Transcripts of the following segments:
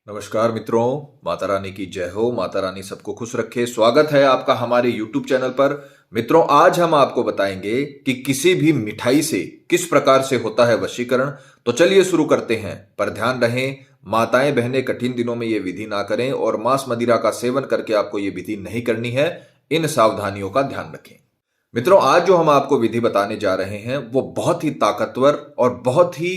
नमस्कार मित्रों, माता रानी की जय हो। माता रानी सबको खुश रखे। स्वागत है आपका हमारे YouTube चैनल पर। मित्रों, आज हम आपको बताएंगे कि किसी भी मिठाई से किस प्रकार से होता है वशीकरण। तो चलिए शुरू करते हैं। पर ध्यान रहें, माताएं बहनें कठिन दिनों में ये विधि ना करें और मांस मदिरा का सेवन करके आपको ये विधि नहीं करनी है। इन सावधानियों का ध्यान रखें। मित्रों, आज जो हम आपको विधि बताने जा रहे हैं वो बहुत ही ताकतवर और बहुत ही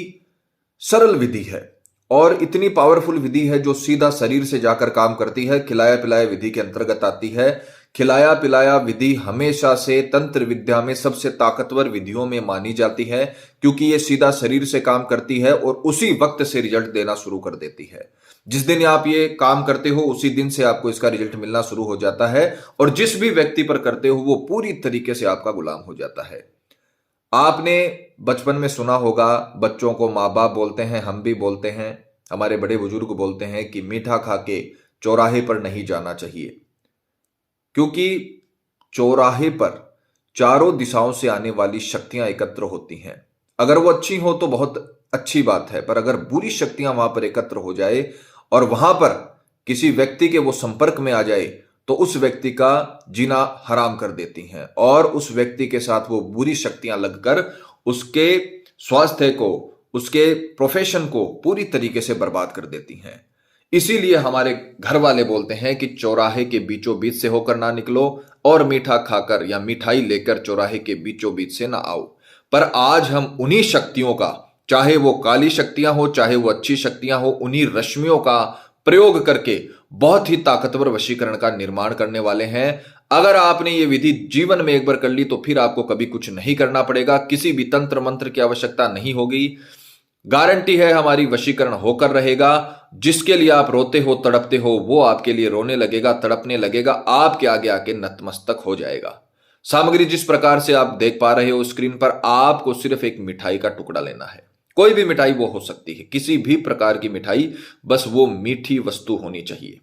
सरल विधि है और इतनी पावरफुल विधि है जो सीधा शरीर से जाकर काम करती है। खिलाया पिलाया विधि के अंतर्गत आती है। खिलाया पिलाया विधि हमेशा से तंत्र विद्या में सबसे ताकतवर विधियों में मानी जाती है, क्योंकि ये सीधा शरीर से काम करती है और उसी वक्त से रिजल्ट देना शुरू कर देती है। जिस दिन आप ये काम करते हो उसी दिन से आपको इसका रिजल्ट मिलना शुरू हो जाता है और जिस भी व्यक्ति पर करते हो वो पूरी तरीके से आपका गुलाम हो जाता है। आपने बचपन में सुना होगा, बच्चों को माँ बाप बोलते हैं, हम भी बोलते हैं, हमारे बड़े बुजुर्ग बोलते हैं कि मीठा खा के चौराहे पर नहीं जाना चाहिए, क्योंकि चौराहे पर चारों दिशाओं से आने वाली शक्तियां एकत्र होती हैं। अगर वो अच्छी हो तो बहुत अच्छी बात है, पर अगर बुरी शक्तियां वहां पर एकत्र हो जाए और वहां पर किसी व्यक्ति के वो संपर्क में आ जाए तो उस व्यक्ति का जीना हराम कर देती हैं और उस व्यक्ति के साथ वो बुरी शक्तियां लगकर उसके स्वास्थ्य को, उसके प्रोफेशन को पूरी तरीके से बर्बाद कर देती हैं। इसीलिए हमारे घर वाले बोलते हैं कि चौराहे के बीचों बीच से होकर ना निकलो और मीठा खाकर या मिठाई लेकर चौराहे के बीचों बीच से ना आओ। पर आज हम उन्हीं शक्तियों का, चाहे वो काली शक्तियां हो चाहे वो अच्छी शक्तियां हो, उन्हीं रश्मियों का प्रयोग करके बहुत ही ताकतवर वशीकरण का निर्माण करने वाले हैं। अगर आपने ये विधि जीवन में एक बार कर ली तो फिर आपको कभी कुछ नहीं करना पड़ेगा, किसी भी तंत्र मंत्र की आवश्यकता नहीं होगी। गारंटी है हमारी, वशीकरण होकर रहेगा। जिसके लिए आप रोते हो, तड़पते हो, वो आपके लिए रोने लगेगा, तड़पने लगेगा, आपके आगे आके नतमस्तक हो जाएगा। सामग्री जिस प्रकार से आप देख पा रहे हो स्क्रीन पर, आपको सिर्फ एक मिठाई का टुकड़ा लेना है। कोई भी मिठाई वो हो सकती है, किसी भी प्रकार की मिठाई, बस वो मीठी वस्तु होनी चाहिए।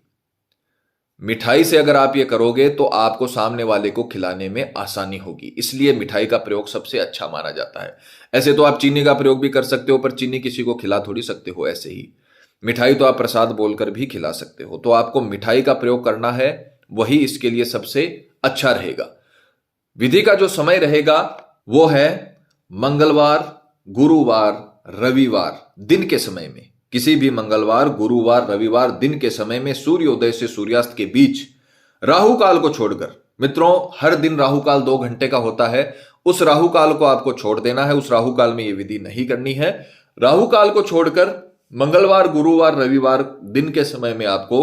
मिठाई से अगर आप ये करोगे तो आपको सामने वाले को खिलाने में आसानी होगी, इसलिए मिठाई का प्रयोग सबसे अच्छा माना जाता है। ऐसे तो आप चीनी का प्रयोग भी कर सकते हो, पर चीनी किसी को खिला थोड़ी सकते हो। ऐसे ही मिठाई तो आप प्रसाद बोलकर भी खिला सकते हो। तो आपको मिठाई का प्रयोग करना है, वही इसके लिए सबसे अच्छा रहेगा। विधि का जो समय रहेगा वो है मंगलवार, गुरुवार, रविवार दिन के समय में। किसी भी मंगलवार, गुरुवार, रविवार दिन के समय में सूर्योदय से सूर्यास्त के बीच, राहु काल को छोड़कर। मित्रों, हर दिन राहु काल 2 घंटे का होता है, उस राहु काल को आपको छोड़ देना है। उस राहु काल में यह विधि नहीं करनी है। राहु काल को छोड़कर मंगलवार, गुरुवार, रविवार दिन के समय में आपको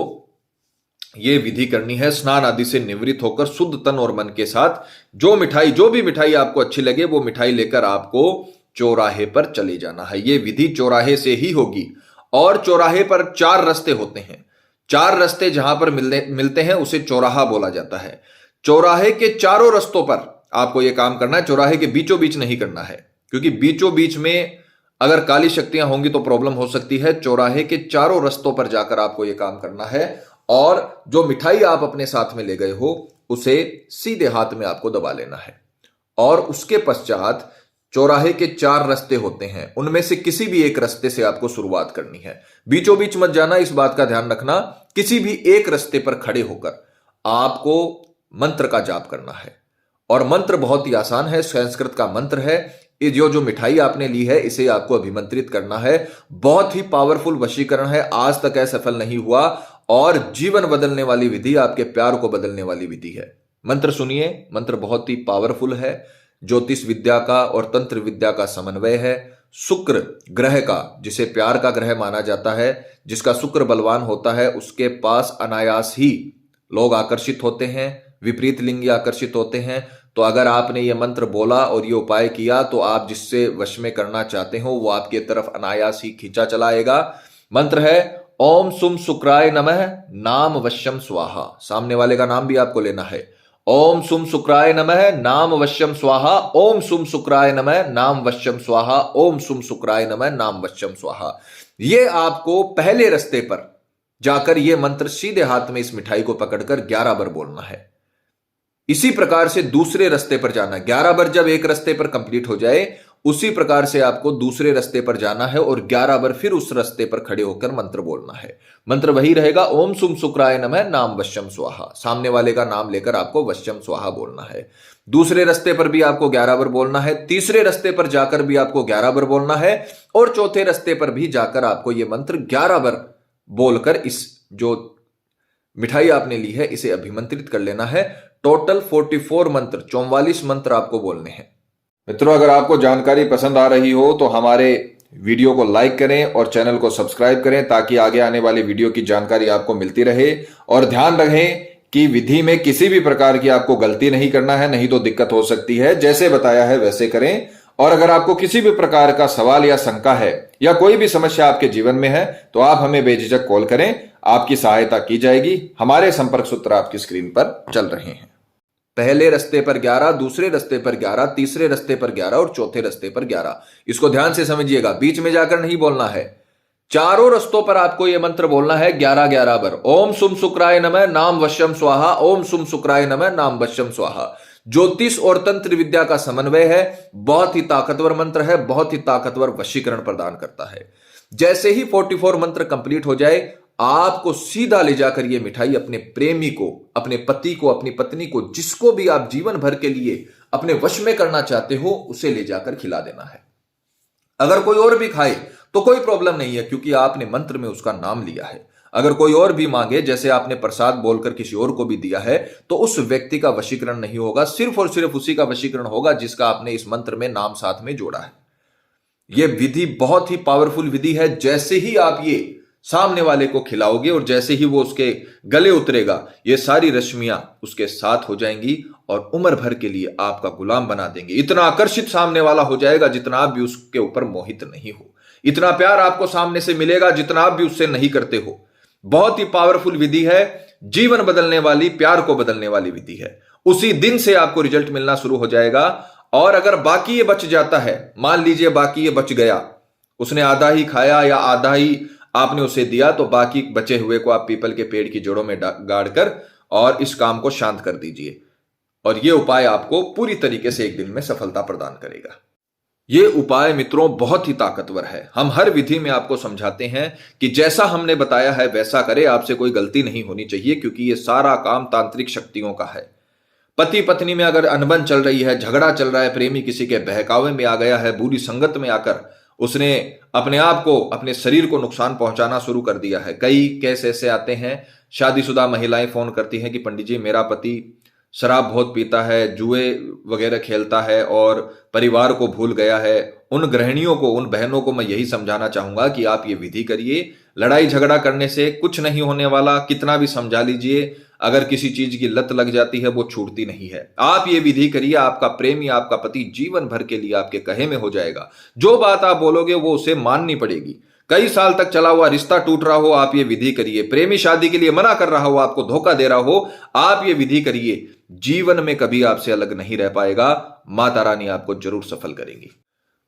यह विधि करनी है। स्नान आदि से निवृत्त होकर शुद्ध तन और मन के साथ जो भी मिठाई आपको अच्छी लगे वो मिठाई लेकर आपको चौराहे पर चले जाना है। यह विधि चौराहे से ही होगी और चौराहे पर 4 रास्ते होते हैं। 4 रास्ते जहां पर मिलते हैं उसे चौराहा बोला जाता है। चौराहे के चारों रास्तों पर आपको यह काम करना है। चौराहे के बीचों बीच नहीं करना है, क्योंकि बीचों बीच में अगर काली शक्तियां होंगी तो प्रॉब्लम हो सकती है। चौराहे के चारों रास्तों पर जाकर आपको यह काम करना है और जो मिठाई आप अपने साथ में ले गए हो उसे सीधे हाथ में आपको दबा लेना है। और उसके पश्चात चौराहे के 4 रास्ते होते हैं, उनमें से किसी भी एक रास्ते से आपको शुरुआत करनी है। बीचों बीच मत जाना, इस बात का ध्यान रखना। किसी भी एक रास्ते पर खड़े होकर आपको मंत्र का जाप करना है। और मंत्र बहुत ही आसान है, संस्कृत का मंत्र है। ये जो मिठाई आपने ली है इसे आपको अभिमंत्रित करना है। बहुत ही पावरफुल वशीकरण है, आज तक असफल नहीं हुआ और जीवन बदलने वाली विधि, आपके प्यार को बदलने वाली विधि है। मंत्र सुनिए, मंत्र बहुत ही पावरफुल है। ज्योतिष विद्या का और तंत्र विद्या का समन्वय है। शुक्र ग्रह का, जिसे प्यार का ग्रह माना जाता है, जिसका शुक्र बलवान होता है, उसके पास अनायास ही लोग आकर्षित होते हैं, विपरीत लिंगी आकर्षित होते हैं। तो अगर आपने ये मंत्र बोला और ये उपाय किया तो आप जिससे वश में करना चाहते हो वो आपकी तरफ अनायास ही खींचा चला आएगा। मंत्र है ओम सुम शुक्राय नमः नाम वश्यम स्वाहा। सामने वाले का नाम भी आपको लेना है। ओम सुम शुक्राय नमः नाम वश्यम स्वाहा। ओम सुम शुक्राय नमः नाम वश्यम स्वाहा। ओम सुम शुक्राय नमः नाम वश्यम स्वाहा। ये आपको पहले रास्ते पर जाकर यह मंत्र सीधे हाथ में इस मिठाई को पकड़कर 11 बार बोलना है। इसी प्रकार से दूसरे रास्ते पर जाना। 11 बार जब एक रास्ते पर कंप्लीट हो जाए उसी प्रकार से आपको दूसरे रास्ते पर जाना है और 11 बार फिर उस रास्ते पर खड़े होकर मंत्र बोलना है। मंत्र वही रहेगा, ओम सुम शुक्राय नमः नाम वश्यम स्वाहा। सामने वाले का नाम लेकर आपको वश्यम स्वाहा बोलना है। दूसरे रास्ते पर भी आपको 11 बार बोलना है, तीसरे रास्ते पर जाकर भी आपको 11 बार बोलना है और चौथे रास्ते पर भी जाकर आपको यह मंत्र 11 बार बोलकर इस जो मिठाई आपने ली है इसे अभिमंत्रित कर लेना है। टोटल 44 मंत्र, 44 मंत्र आपको बोलने हैं। मित्रों, अगर आपको जानकारी पसंद आ रही हो तो हमारे वीडियो को लाइक करें और चैनल को सब्सक्राइब करें ताकि आगे आने वाली वीडियो की जानकारी आपको मिलती रहे। और ध्यान रखें कि विधि में किसी भी प्रकार की आपको गलती नहीं करना है, नहीं तो दिक्कत हो सकती है। जैसे बताया है वैसे करें। और अगर आपको किसी भी प्रकार का सवाल या शंका है या कोई भी समस्या आपके जीवन में है तो आप हमें बेझिझक कॉल करें, आपकी सहायता की जाएगी। हमारे संपर्क सूत्र आपकी स्क्रीन पर चल रहे हैं। पहले रास्ते पर 11, दूसरे रास्ते पर 11, तीसरे रास्ते पर 11 और चौथे रास्ते पर 11। इसको ध्यान से समझिएगा, बीच में जाकर नहीं बोलना है। चारों रास्तों पर आपको यह मंत्र बोलना है 11-11 बार। ओम सुम शुक्राय नमः नाम वश्यम स्वाहा, ओम सुम शुक्राय नमः नाम वश्यम स्वाहा। ज्योतिष और तंत्र विद्या का समन्वय है। बहुत ही ताकतवर मंत्र है, बहुत ही ताकतवर वशीकरण प्रदान करता है। जैसे ही 44 मंत्र कंप्लीट हो जाए, आपको सीधा ले जाकर यह मिठाई अपने प्रेमी को, अपने पति को, अपनी पत्नी को, जिसको भी आप जीवन भर के लिए अपने वश में करना चाहते हो, उसे ले जाकर खिला देना है। अगर कोई और भी खाए तो कोई प्रॉब्लम नहीं है, क्योंकि आपने मंत्र में उसका नाम लिया है। अगर कोई और भी मांगे, जैसे आपने प्रसाद बोलकर किसी और को भी दिया है, तो उस व्यक्ति का वशीकरण नहीं होगा, सिर्फ और सिर्फ उसी का वशीकरण होगा जिसका आपने इस मंत्र में नाम साथ में जोड़ा है। यह विधि बहुत ही पावरफुल विधि है। जैसे ही आप ये सामने वाले को खिलाओगे और जैसे ही वो उसके गले उतरेगा, ये सारी रश्मियां उसके साथ हो जाएंगी और उम्र भर के लिए आपका गुलाम बना देंगे। इतना आकर्षित सामने वाला हो जाएगा जितना आप भी उसके ऊपर मोहित नहीं हो। इतना प्यार आपको सामने से मिलेगा जितना आप भी उससे नहीं करते हो। बहुत ही पावरफुल विधि है, जीवन बदलने वाली, प्यार को बदलने वाली विधि है। उसी दिन से आपको रिजल्ट मिलना शुरू हो जाएगा। और अगर बाकी ये बच जाता है, मान लीजिए बाकी ये बच गया, उसने आधा ही खाया या आधा ही आपने उसे दिया, तो बाकी बचे हुए को आप पीपल के पेड़ की जड़ों में गाड़ कर और इस काम को शांत कर दीजिए। और यह उपाय आपको पूरी तरीके से एक दिन में सफलता प्रदान करेगा। यह उपाय मित्रों बहुत ही ताकतवर है। हम हर विधि में आपको समझाते हैं कि जैसा हमने बताया है वैसा करें, आपसे कोई गलती नहीं होनी चाहिए, क्योंकि यह सारा काम तांत्रिक शक्तियों का है। पति पत्नी में अगर अनबन चल रही है, झगड़ा चल रहा है, प्रेमी किसी के बहकावे में आ गया है, बुरी संगत में आकर उसने अपने आप को, अपने शरीर को नुकसान पहुंचाना शुरू कर दिया है। कई केस ऐसे आते हैं, शादीशुदा महिलाएं फोन करती हैं कि पंडित जी, मेरा पति शराब बहुत पीता है, जुए वगैरह खेलता है और परिवार को भूल गया है। उन गृहिणियों को, उन बहनों को मैं यही समझाना चाहूंगा कि आप ये विधि करिए। लड़ाई झगड़ा करने से कुछ नहीं होने वाला, कितना भी समझा लीजिए, अगर किसी चीज की लत लग जाती है वो छूटती नहीं है। आप ये विधि करिए, आपका प्रेमी, आपका पति जीवन भर के लिए आपके कहे में हो जाएगा। जो बात आप बोलोगे वो उसे माननी पड़ेगी। कई साल तक चला हुआ रिश्ता टूट रहा हो, आप ये विधि करिए। प्रेमी शादी के लिए मना कर रहा हो, आपको धोखा दे रहा हो, आप ये विधि करिए। जीवन में कभी आपसे अलग नहीं रह पाएगा। माता रानी आपको जरूर सफल करेंगी।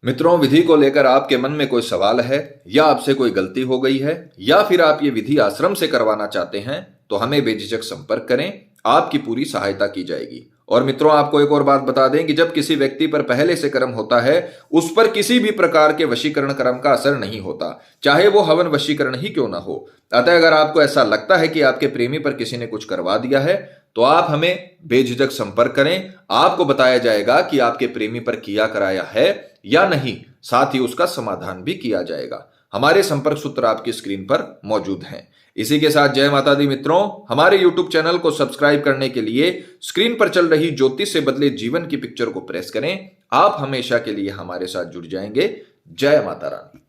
मित्रों, विधि को लेकर आपके मन में कोई सवाल है या आपसे कोई गलती हो गई है या फिर आप ये विधि आश्रम से करवाना चाहते हैं तो हमें बेझिझक संपर्क करें, आपकी पूरी सहायता की जाएगी। और मित्रों, आपको एक और बात बता दें कि जब किसी व्यक्ति पर पहले से कर्म होता है, उस पर किसी भी प्रकार के वशीकरण कर्म का असर नहीं होता, चाहे वो हवन वशीकरण ही क्यों ना हो। अतः अगर आपको ऐसा लगता है कि आपके प्रेमी पर किसी ने कुछ करवा दिया है तो आप हमें बेझिझक संपर्क करें। आपको बताया जाएगा कि आपके प्रेमी पर किया कराया है या नहीं, साथ ही उसका समाधान भी किया जाएगा। हमारे संपर्क सूत्र आपकी स्क्रीन पर मौजूद हैं। इसी के साथ जय माता दी मित्रों। हमारे YouTube चैनल को सब्सक्राइब करने के लिए स्क्रीन पर चल रही ज्योतिष से बदले जीवन की पिक्चर को प्रेस करें। आप हमेशा के लिए हमारे साथ जुड़ जाएंगे। जय माता रानी।